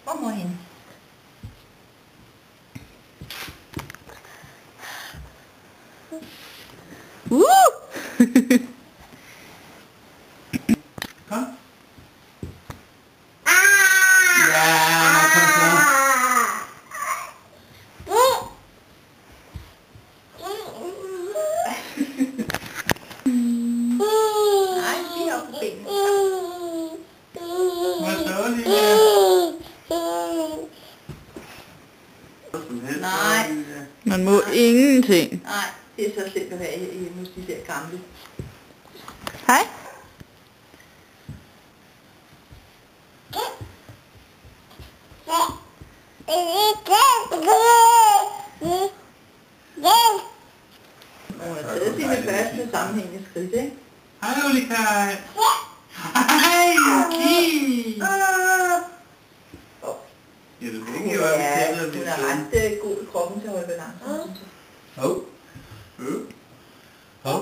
Hvor må hende? Kom. Ja, kom så. Nej, lige op på benene. Hvad så, Lille? Nej. Man må ingenting. Nej, det er så slemt at være hjemme hos de der gamle. Hej. Hun har taget sine første sammenhængende skridt, ikke? Hej, Ulrika. Hej, Luki. Ja, du kan ikke give op i tættet. Hun er ret god i kroppen til at holde balance, synes jeg. Hov. Hov.